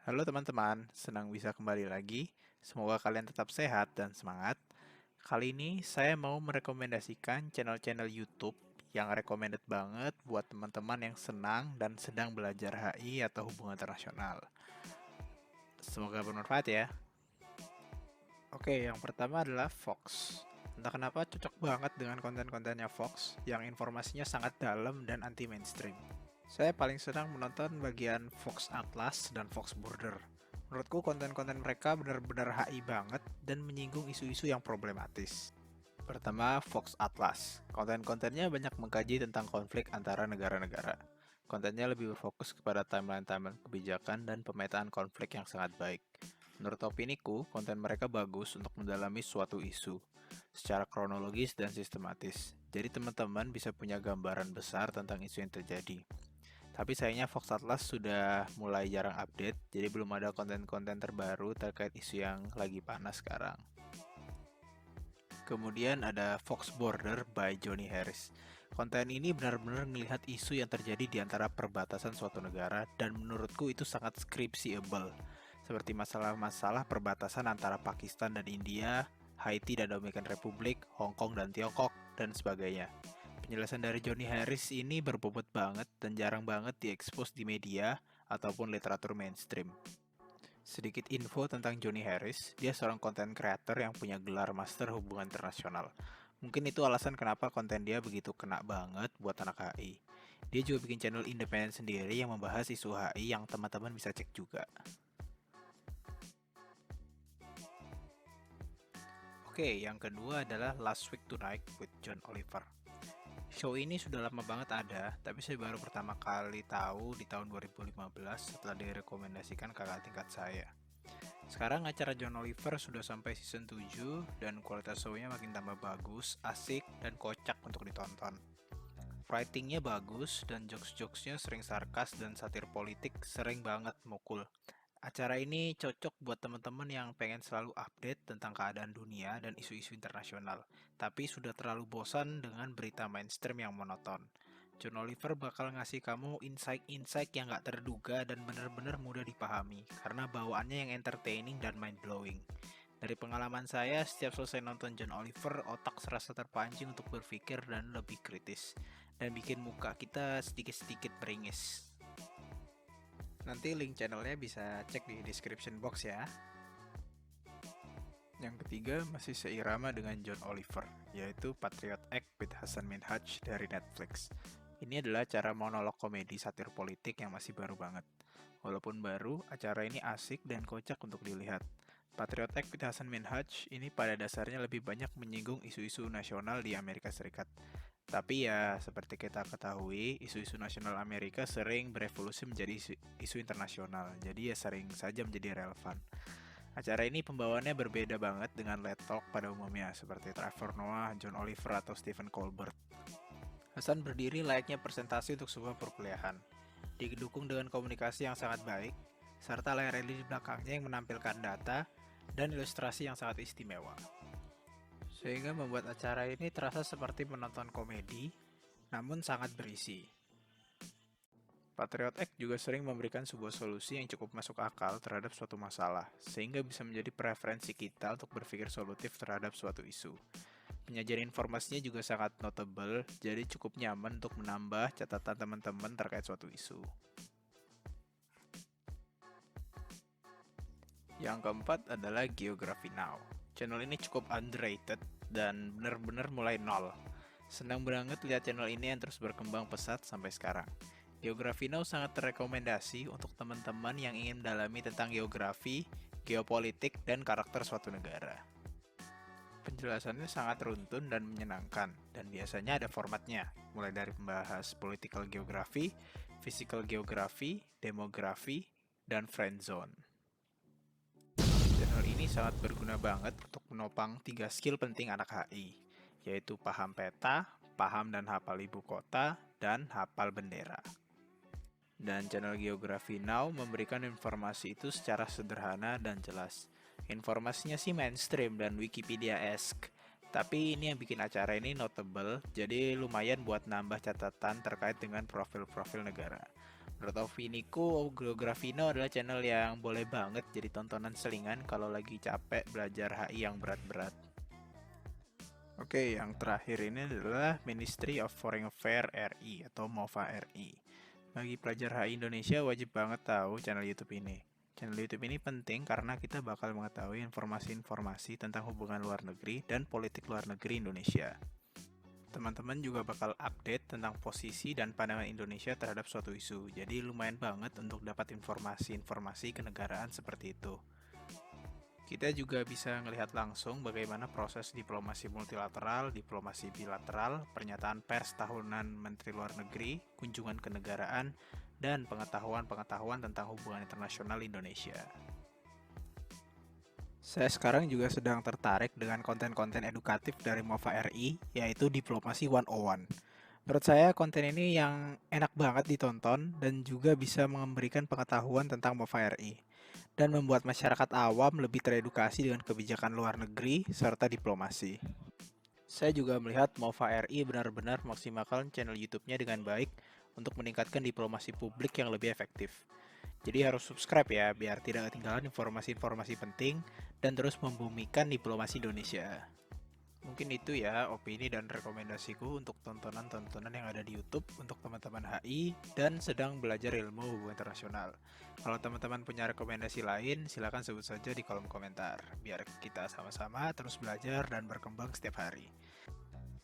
Halo teman-teman, senang bisa kembali lagi. Semoga kalian tetap sehat dan semangat. Kali ini saya mau merekomendasikan channel-channel YouTube yang recommended banget buat teman-teman yang senang dan sedang belajar HI atau hubungan internasional. Semoga bermanfaat ya. Oke, yang pertama adalah Fox. Entah kenapa cocok banget dengan konten-kontennya Fox yang informasinya sangat dalam dan anti-mainstream. Saya paling senang menonton bagian Fox Atlas dan Fox Border. Menurutku konten-konten mereka benar-benar HI banget dan menyinggung isu-isu yang problematis. Pertama, Fox Atlas. Konten-kontennya banyak mengkaji tentang konflik antara negara-negara. Kontennya lebih berfokus kepada timeline-timeline kebijakan dan pemetaan konflik yang sangat baik. Menurut opiniku, konten mereka bagus untuk mendalami suatu isu secara kronologis dan sistematis. Jadi teman-teman bisa punya gambaran besar tentang isu yang terjadi. Tapi sayangnya Fox Atlas sudah mulai jarang update, jadi belum ada konten-konten terbaru terkait isu yang lagi panas sekarang. Kemudian ada Fox Border by Johnny Harris. Konten ini benar-benar melihat isu yang terjadi di antara perbatasan suatu negara dan menurutku itu sangat scriptable. Seperti masalah-masalah perbatasan antara Pakistan dan India, Haiti dan Dominican Republic, Hong Kong dan Tiongkok, dan sebagainya. Penjelasan dari Johnny Harris ini berbobot banget dan jarang banget diekspos di media ataupun literatur mainstream. Sedikit info tentang Johnny Harris, dia seorang konten creator yang punya gelar Master Hubungan Internasional. Mungkin itu alasan kenapa konten dia begitu kena banget buat anak HI. Dia juga bikin channel independen sendiri yang membahas isu HI yang teman-teman bisa cek juga. Oke, yang kedua adalah Last Week Tonight with John Oliver. Show ini sudah lama banget ada, tapi saya baru pertama kali tahu di tahun 2015 setelah direkomendasikan kakak tingkat saya. Sekarang acara John Oliver sudah sampai season 7 dan kualitas show-nya makin tambah bagus, asik, dan kocak untuk ditonton. Writing-nya bagus dan jokes-jokesnya sering sarkas dan satir politik sering banget mukul. Acara ini cocok buat teman-teman yang pengen selalu update tentang keadaan dunia dan isu-isu internasional, tapi sudah terlalu bosan dengan berita mainstream yang monoton. John Oliver bakal ngasih kamu insight-insight yang gak terduga dan benar-benar mudah dipahami, karena bawaannya yang entertaining dan mind-blowing. Dari pengalaman saya, setiap selesai nonton John Oliver, otak serasa terpancing untuk berpikir dan lebih kritis, dan bikin muka kita sedikit-sedikit beringis. Nanti link channelnya bisa cek di description box ya. Yang ketiga masih seirama dengan John Oliver, yaitu Patriot Act with Hasan Minhaj dari Netflix. Ini adalah cara monolog komedi satir politik yang masih baru banget. Walaupun baru, acara ini asik dan kocak untuk dilihat. Patriot Act with Hasan Minhaj ini pada dasarnya lebih banyak menyinggung isu-isu nasional di Amerika Serikat. Tapi ya, seperti kita ketahui, isu-isu nasional Amerika sering berevolusi menjadi isu internasional, jadi ya sering saja menjadi relevan. Acara ini pembawaannya berbeda banget dengan Let Talk pada umumnya, seperti Trevor Noah, John Oliver, atau Stephen Colbert. Hasan berdiri layaknya presentasi untuk sebuah perkuliahan. Didukung dengan komunikasi yang sangat baik, serta layar LED di belakangnya yang menampilkan data dan ilustrasi yang sangat istimewa. Sehingga membuat acara ini terasa seperti menonton komedi, namun sangat berisi. Patriot Act juga sering memberikan sebuah solusi yang cukup masuk akal terhadap suatu masalah, sehingga bisa menjadi preferensi kita untuk berpikir solutif terhadap suatu isu. Penyajian informasinya juga sangat notable, jadi cukup nyaman untuk menambah catatan teman-teman terkait suatu isu. Yang keempat adalah Geography Now. Channel ini cukup underrated dan benar-benar mulai nol. Senang banget lihat channel ini yang terus berkembang pesat sampai sekarang. Geography Now sangat terrekomendasi untuk teman-teman yang ingin mendalami tentang geografi, geopolitik, dan karakter suatu negara. Penjelasannya sangat runtun dan menyenangkan, dan biasanya ada formatnya, mulai dari membahas political geography, physical geography, demografi, dan friend zone. Channel ini sangat berguna banget untuk menopang 3 skill penting anak HI, yaitu paham peta, paham dan hafal ibu kota, dan hafal bendera. Dan channel Geography Now memberikan informasi itu secara sederhana dan jelas. Informasinya sih mainstream dan Wikipedia-esque, tapi ini yang bikin acara ini notable, jadi lumayan buat nambah catatan terkait dengan profil-profil negara. Menurut opiniku, Geografino adalah channel yang boleh banget jadi tontonan selingan kalau lagi capek belajar HI yang berat-berat. Oke, yang terakhir ini adalah Ministry of Foreign Affairs RI atau MOFA RI. Bagi pelajar HI Indonesia wajib banget tahu channel YouTube ini. Channel YouTube ini penting karena kita bakal mengetahui informasi-informasi tentang hubungan luar negeri dan politik luar negeri Indonesia. Teman-teman juga bakal update tentang posisi dan pandangan Indonesia terhadap suatu isu. Jadi lumayan banget untuk dapat informasi-informasi kenegaraan seperti itu. Kita juga bisa melihat langsung bagaimana proses diplomasi multilateral, diplomasi bilateral, pernyataan pers tahunan Menteri Luar Negeri, kunjungan kenegaraan, dan pengetahuan-pengetahuan tentang hubungan internasional Indonesia. Saya sekarang juga sedang tertarik dengan konten-konten edukatif dari MOFA RI, yaitu Diplomasi 101. Menurut saya konten ini yang enak banget ditonton dan juga bisa memberikan pengetahuan tentang MOFA RI dan membuat masyarakat awam lebih teredukasi dengan kebijakan luar negeri serta diplomasi. Saya juga melihat MOFA RI benar-benar maksimalkan channel YouTube-nya dengan baik untuk meningkatkan diplomasi publik yang lebih efektif. Jadi harus subscribe ya, biar tidak ketinggalan informasi-informasi penting dan terus membumikan diplomasi Indonesia. Mungkin itu ya opini dan rekomendasiku untuk tontonan-tontonan yang ada di YouTube untuk teman-teman HI dan sedang belajar ilmu hubungan internasional. Kalau teman-teman punya rekomendasi lain, silakan sebut saja di kolom komentar, biar kita sama-sama terus belajar dan berkembang setiap hari.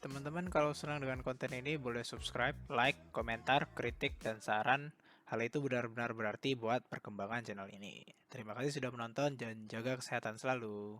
Teman-teman kalau senang dengan konten ini boleh subscribe, like, komentar, kritik, dan saran. Hal itu benar-benar berarti buat perkembangan channel ini. Terima kasih sudah menonton dan jaga kesehatan selalu.